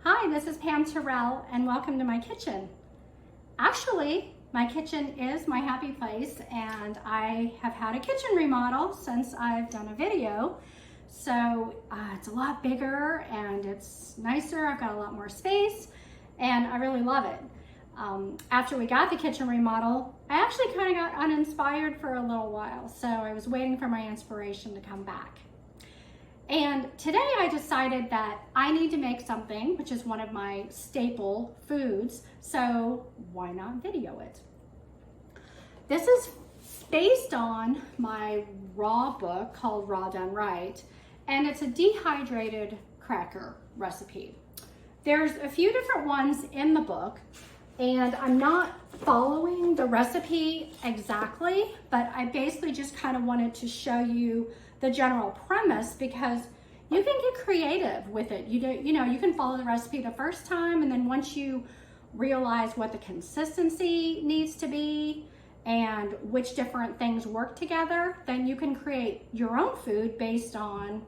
Hi, this is Pam Terrell and welcome to my kitchen. Actually, my kitchen is my happy place and I have had a kitchen remodel since I've done a video. So it's a lot bigger and it's nicer. I've got a lot more space and I really love it. After we got the kitchen remodel, I actually kind of got uninspired for a little while. So I was waiting for my inspiration to come back. And today I decided that I need to make something, which is one of my staple foods, so why not video it? This is based on my raw book called Raw Done Right, and it's a dehydrated cracker recipe. There's a few different ones in the book, and I'm not following the recipe exactly, but I basically just kind of wanted to show you the general premise because you can get creative with it. You can follow the recipe the first time, and then once you realize what the consistency needs to be and which different things work together, then you can create your own food based on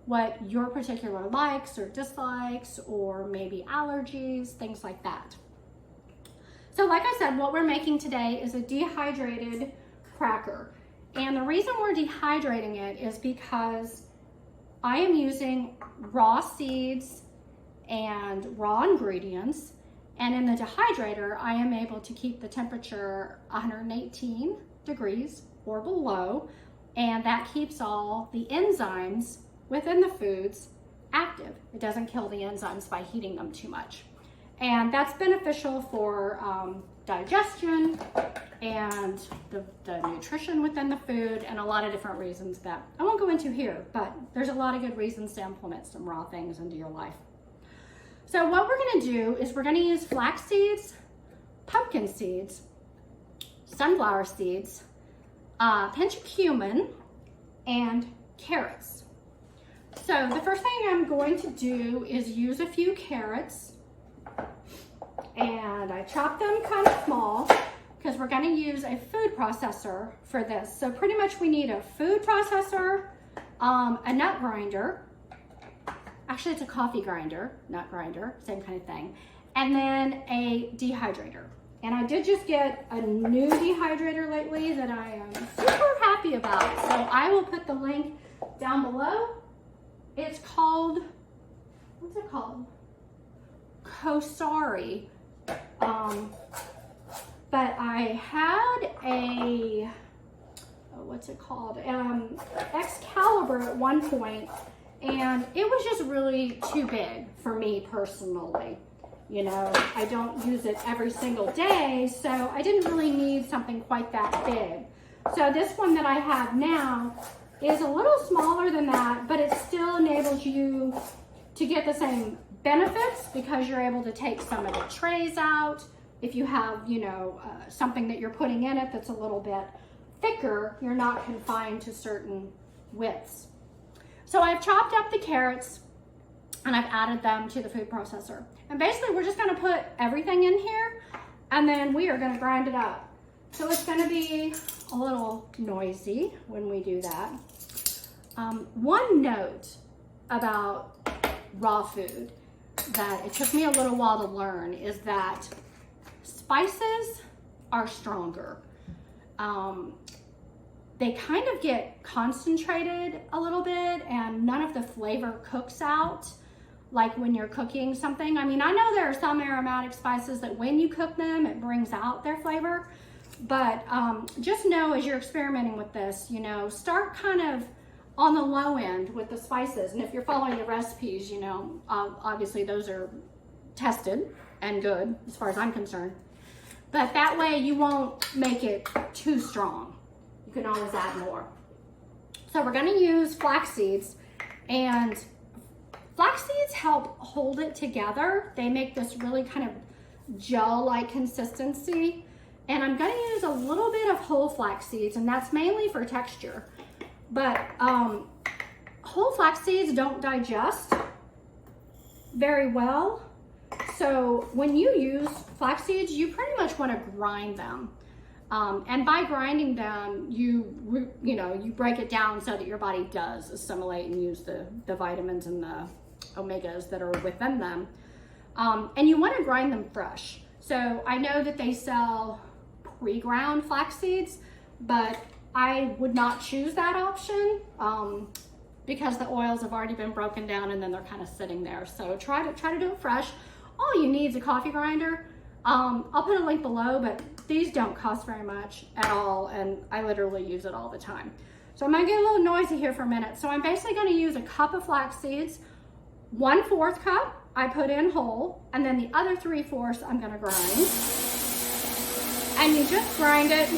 what your particular likes or dislikes or maybe allergies, things like that. So like I said, what we're making today is a dehydrated cracker. And the reason we're dehydrating it is because I am using raw seeds and raw ingredients. And in the dehydrator, I am able to keep the temperature 118 degrees or below. And that keeps all the enzymes within the foods active. It doesn't kill the enzymes by heating them too much. And that's beneficial for digestion and the nutrition within the food and a lot of different reasons that I won't go into here, but there's a lot of good reasons to implement some raw things into your life. So what we're gonna do is we're gonna use flax seeds, pumpkin seeds, sunflower seeds, a pinch of cumin, and carrots. So the first thing I'm going to do is use a few carrots, and I chop them kind of small because we're going to use a food processor for this. So pretty much we need a food processor, a nut grinder. Actually, it's a coffee grinder, nut grinder, same kind of thing. And then a dehydrator. And I did just get a new dehydrator lately that I am super happy about. So I will put the link down below. It's called, what's it called? Cosori. But I had a, what's it called? Excalibur at one point, and it was just really too big for me personally. You know, I don't use it every single day, so I didn't really need something quite that big. So this one that I have now is a little smaller than that, but it still enables you to get the same benefits because you're able to take some of the trays out. If you have, something that you're putting in it that's a little bit thicker, you're not confined to certain widths. So I've chopped up the carrots and I've added them to the food processor. And basically we're just gonna put everything in here and then we are gonna grind it up. So it's gonna be a little noisy when we do that. One note about raw food that it took me a little while to learn is that spices are stronger. They kind of get concentrated a little bit and none of the flavor cooks out like when you're cooking something. I mean, I know there are some aromatic spices that when you cook them, it brings out their flavor. But just know as you're experimenting with this, start kind of on the low end with the spices. And if you're following the recipes, obviously those are tested and good as far as I'm concerned. But that way you won't make it too strong. You can always add more. So we're gonna use flax seeds, and flax seeds help hold it together. They make this really kind of gel-like consistency. And I'm gonna use a little bit of whole flax seeds, and that's mainly for texture. But whole flax seeds don't digest very well. So when you use flax seeds, you pretty much want to grind them. And by grinding them, you break it down so that your body does assimilate and use the vitamins and the omegas that are within them. And you want to grind them fresh. So I know that they sell pre-ground flax seeds, but I would not choose that option because the oils have already been broken down and then they're kind of sitting there. So try to do it fresh. All you need is a coffee grinder. I'll put a link below, but these don't cost very much at all, and I literally use it all the time. So I'm gonna get a little noisy here for a minute. So I'm basically gonna use a cup of flax seeds, 1/4 cup I put in whole, and then the other 3/4 I'm gonna grind. And you just grind it.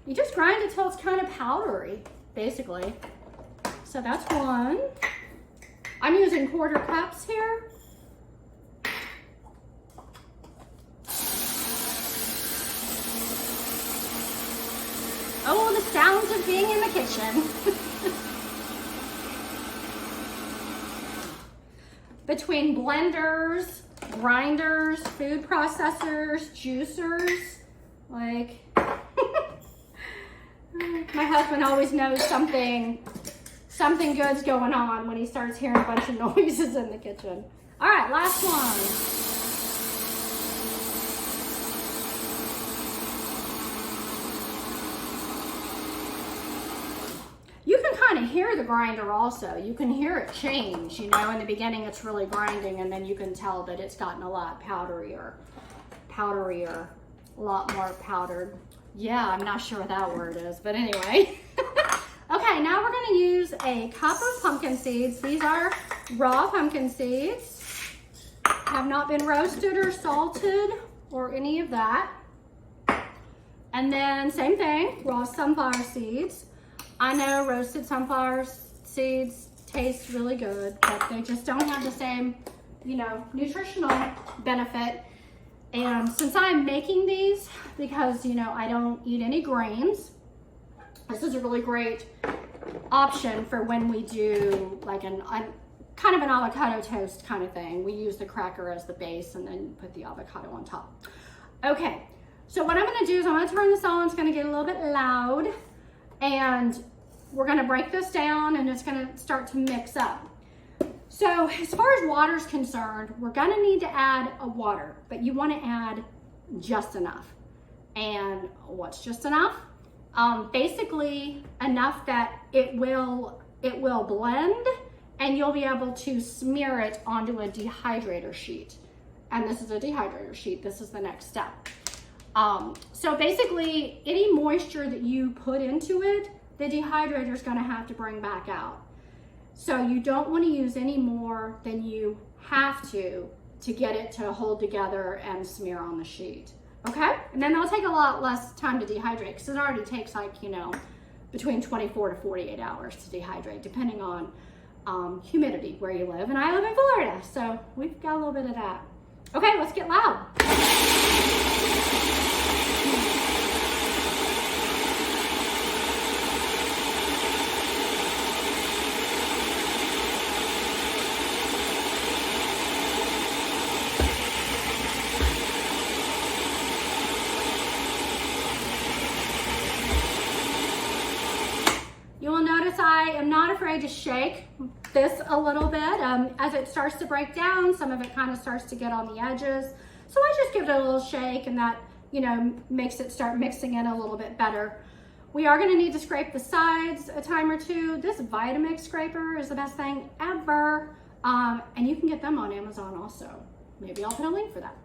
You just grind it till it's kind of powdery, basically. So that's one. I'm using 1/4 cups here. Oh, the sounds of being in the kitchen. Between blenders, grinders, food processors, juicers, like, my husband always knows something good's going on when he starts hearing a bunch of noises in the kitchen. All right, last one. You can kind of hear the grinder also. You can hear it change, you know, in the beginning it's really grinding and then you can tell that it's gotten a lot powderier, a lot more powdered. Yeah, I'm not sure what that word is, but anyway. Okay, now we're gonna use a cup of pumpkin seeds. These are raw pumpkin seeds. Have not been roasted or salted or any of that. And then same thing, raw sunflower seeds. I know roasted sunflower seeds taste really good, but they just don't have the same, you know, nutritional benefit. And since I'm making these, because, you know, I don't eat any grains, this is a really great option for when we do like kind of an avocado toast kind of thing. We use the cracker as the base and then put the avocado on top. Okay, so what I'm gonna do is I'm gonna turn this on. It's gonna get a little bit loud and we're gonna break this down and it's gonna start to mix up. So as far as water is concerned, we're gonna need to add a water, but you wanna add just enough. And what's just enough? Basically enough that it will blend and you'll be able to smear it onto a dehydrator sheet. And this is a dehydrator sheet. This is the next step. So basically any moisture that you put into it, the dehydrator is gonna have to bring back out. So you don't want to use any more than you have to get it to hold together and smear on the sheet. Okay? And then it'll take a lot less time to dehydrate because it already takes like, you know, between 24 to 48 hours to dehydrate, depending on humidity where you live. And I live in Florida, so we've got a little bit of that. Okay, let's get loud. I am not afraid to shake this a little bit. As it starts to break down, some of it kind of starts to get on the edges. So I just give it a little shake and that, you know, makes it start mixing in a little bit better. We are gonna need to scrape the sides a time or two. This Vitamix scraper is the best thing ever. And you can get them on Amazon also. Maybe I'll put a link for that.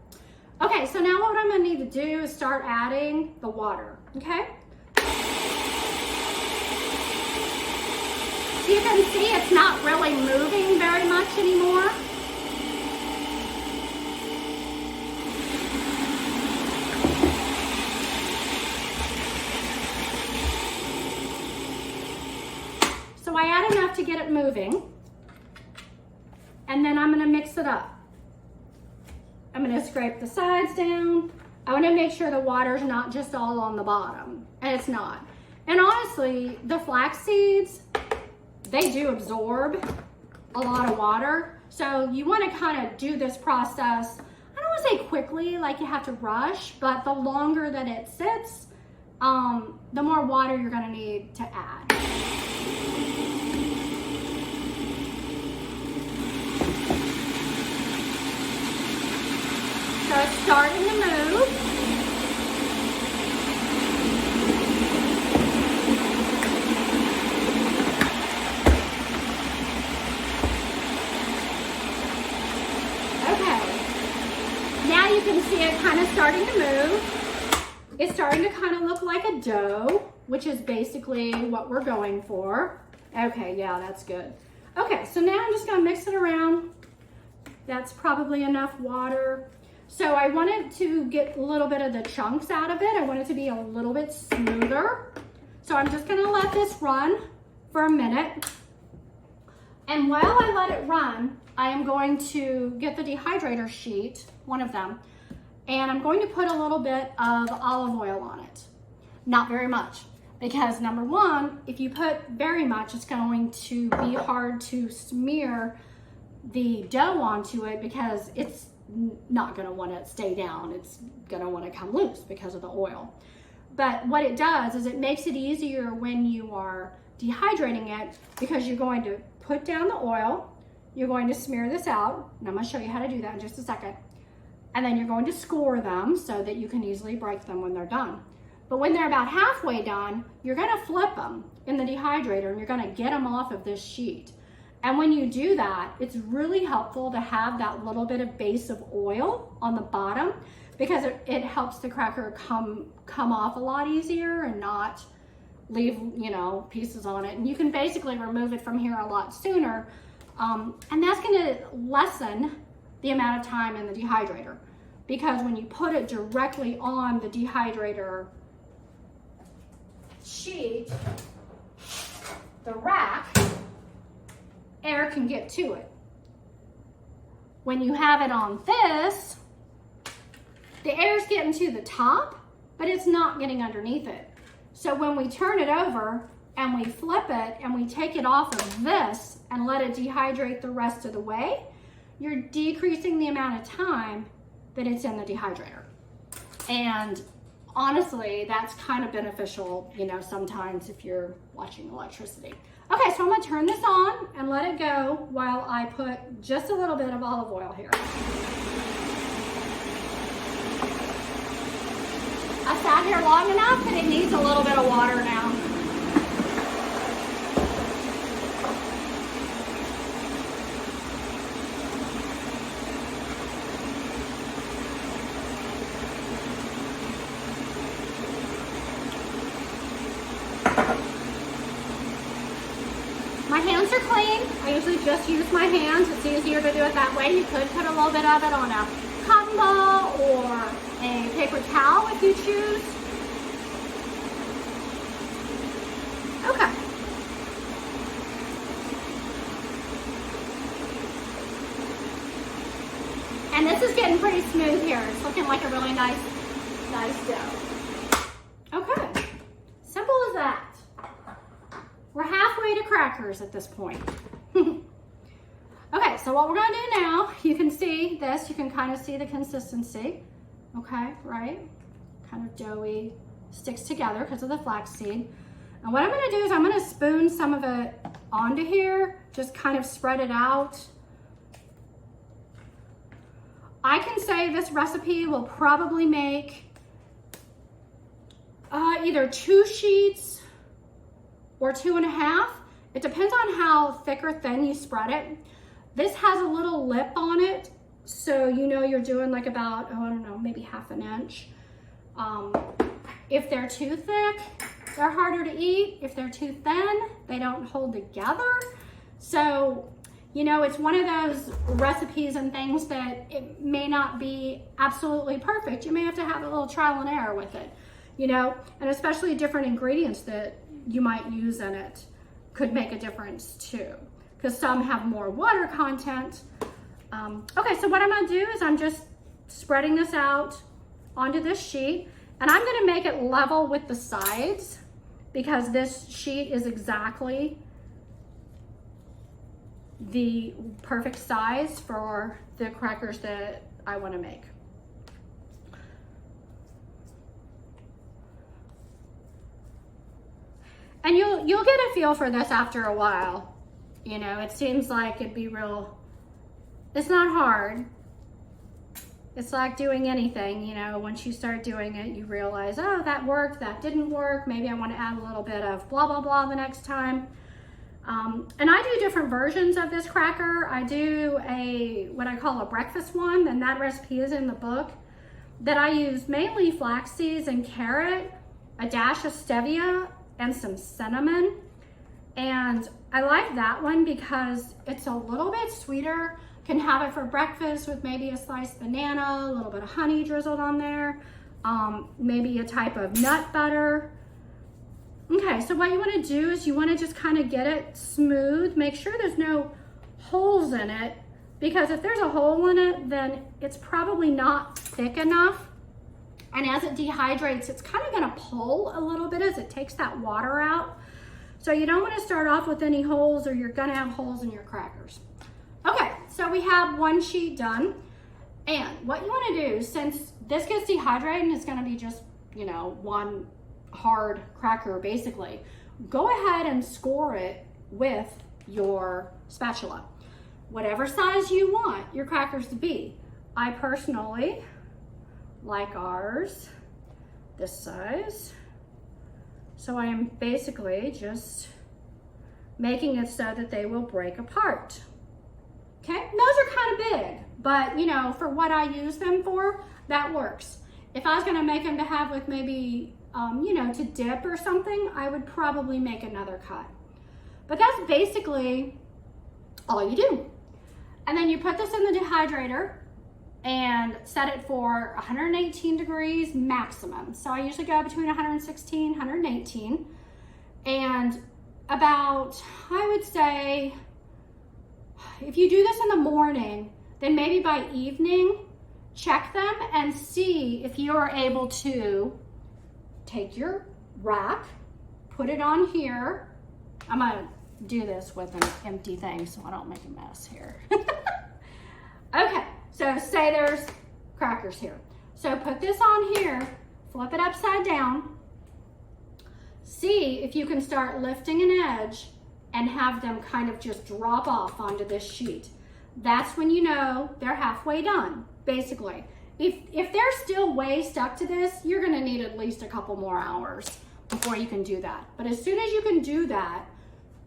Okay, so now what I'm gonna need to do is start adding the water, okay? You can see it's not really moving very much anymore. So I add enough to get it moving, and then I'm gonna mix it up. I'm gonna scrape the sides down. I wanna make sure the water's not just all on the bottom, and it's not. And honestly, the flax seeds, they do absorb a lot of water. So you want to kind of do this process, I don't want to say quickly, like you have to rush, but the longer that it sits, the more water you're gonna need to add. So it's starting to move. Now you can see it kind of starting to move. It's starting to kind of look like a dough, which is basically what we're going for. Okay, yeah, that's good. Okay, so now I'm just gonna mix it around. That's probably enough water. So I wanted to get a little bit of the chunks out of it. I want it to be a little bit smoother. So I'm just gonna let this run for a minute. And while I let it run, I am going to get the dehydrator sheet, one of them, and I'm going to put a little bit of olive oil on it. Not very much, because number one, if you put very much, it's going to be hard to smear the dough onto it because it's not gonna wanna stay down. It's gonna wanna come loose because of the oil. But what it does is it makes it easier when you are dehydrating it, because you're going to put down the oil, you're going to smear this out, and I'm gonna show you how to do that in just a second. And then you're going to score them so that you can easily break them when they're done. But when they're about halfway done, you're gonna flip them in the dehydrator and you're gonna get them off of this sheet. And when you do that, it's really helpful to have that little bit of base of oil on the bottom, because it helps the cracker come off a lot easier and not leave, you know, pieces on it. And you can basically remove it from here a lot sooner. And that's gonna lessen the amount of time in the dehydrator, because when you put it directly on the dehydrator sheet, the rack, air can get to it. When you have it on this, the air's getting to the top, but it's not getting underneath it. So when we turn it over and we flip it and we take it off of this and let it dehydrate the rest of the way, you're decreasing the amount of time that it's in the dehydrator. And honestly, that's kind of beneficial, you know, sometimes if you're watching electricity. Okay, so I'm gonna turn this on and let it go while I put just a little bit of olive oil here. I sat here long enough that it needs a little bit of water now. My hands are clean. I usually just use my hands. It's easier to do it that way. You could put a little bit of it on a cotton ball or a paper towel if you choose. Okay. And this is getting pretty smooth here. It's looking like a really nice dough. Okay, simple as that. We're halfway to crackers at this point. Okay, so what we're gonna do now, you can see this, you can kind of see the consistency. Okay, right? Kind of doughy, sticks together because of the flaxseed. And what I'm gonna do is I'm gonna spoon some of it onto here, just kind of spread it out. I can say this recipe will probably make either 2 sheets or 2.5. It depends on how thick or thin you spread it. This has a little lip on it, so you know you're doing like about, oh, I don't know, maybe 1/2 inch. If they're too thick, they're harder to eat. If they're too thin, they don't hold together. So, you know, it's one of those recipes and things that it may not be absolutely perfect. You may have to have a little trial and error with it, you know, and especially different ingredients that you might use in it could make a difference too, because some have more water content. Okay, so what I'm gonna do is I'm just spreading this out onto this sheet, and I'm gonna make it level with the sides because this sheet is exactly the perfect size for the crackers that I wanna make. And you'll get a feel for this after a while. You know, it seems like it'd be real, it's not hard. It's like doing anything, you know, once you start doing it, you realize, oh, that worked, that didn't work. Maybe I want to add a little bit of blah, blah, blah the next time. And I do different versions of this cracker. I do what I call a breakfast one, and that recipe is in the book, that I use mainly flax seeds and carrot, a dash of stevia, and some cinnamon. And I like that one because it's a little bit sweeter. Can have it for breakfast with maybe a sliced banana, a little bit of honey drizzled on there, maybe a type of nut butter. Okay, so what you want to do is you want to just kind of get it smooth. Make sure there's no holes in it, because if there's a hole in it, then it's probably not thick enough. And as it dehydrates, it's kind of going to pull a little bit as it takes that water out. So you don't want to start off with any holes, or you're going to have holes in your crackers. Okay, so we have one sheet done. And what you want to do, since this gets dehydrated and it's going to be just, you know, one hard cracker basically, go ahead and score it with your spatula. Whatever size you want your crackers to be. I personally like ours this size. So I am basically just making it so that they will break apart. Okay, those are kind of big, but you know, for what I use them for, that works. If I was gonna make them to have with maybe, you know, to dip or something, I would probably make another cut. But that's basically all you do. And then you put this in the dehydrator and set it for 118 degrees maximum. So I usually go between 116, 118. And about, I would say, if you do this in the morning, then maybe by evening, check them and see if you are able to take your rack, put it on here. I'm gonna do this with an empty thing so I don't make a mess here. Okay, so say there's crackers here. So put this on here, flip it upside down, see if you can start lifting an edge and have them kind of just drop off onto this sheet. That's when you know they're halfway done, basically. If they're still way stuck to this, you're gonna need at least a couple more hours before you can do that. But as soon as you can do that,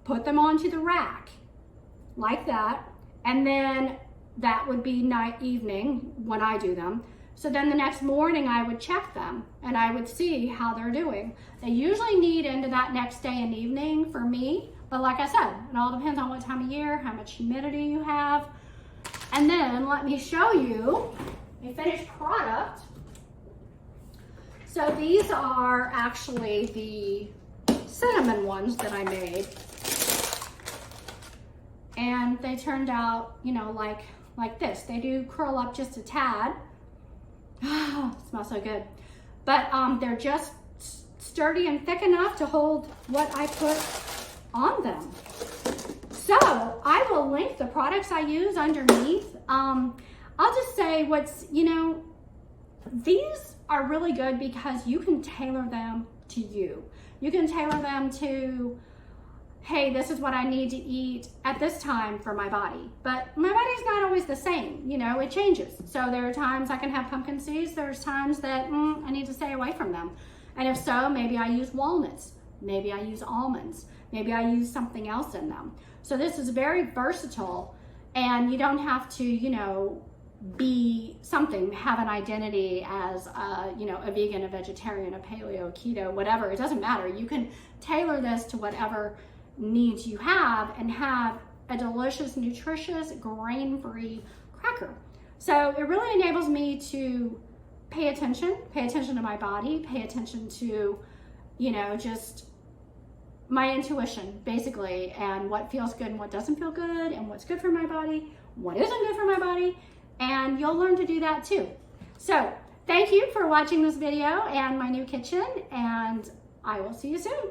put them onto the rack, like that, and then that would be evening when I do them. So then the next morning I would check them and I would see how they're doing. They usually need into that next day and evening for me, but like I said, it all depends on what time of year, how much humidity you have. And then let me show you a finished product. So these are actually the cinnamon ones that I made. And they turned out, you know, like this. They do curl up just a tad. Smells so good. But they're just sturdy and thick enough to hold what I put on them. So I will link the products I use underneath. I'll just say what's, you know, these are really good because you can tailor them to you. You can tailor them to, hey, this is what I need to eat at this time for my body. But my body's not always the same, you know, it changes. So there are times I can have pumpkin seeds, there's times that I need to stay away from them. And if so, maybe I use walnuts, maybe I use almonds, maybe I use something else in them. So this is very versatile, and you don't have to, you know, be something, have an identity as a, you know, a vegan, a vegetarian, a paleo, keto, whatever. It doesn't matter. You can tailor this to whatever needs you have and have a delicious, nutritious, grain-free cracker. So it really enables me to pay attention to my body, pay attention to, you know, just my intuition basically, and what feels good and what doesn't feel good, and what's good for my body, what isn't good for my body, and you'll learn to do that too. So thank you for watching this video and my new kitchen, and I will see you soon.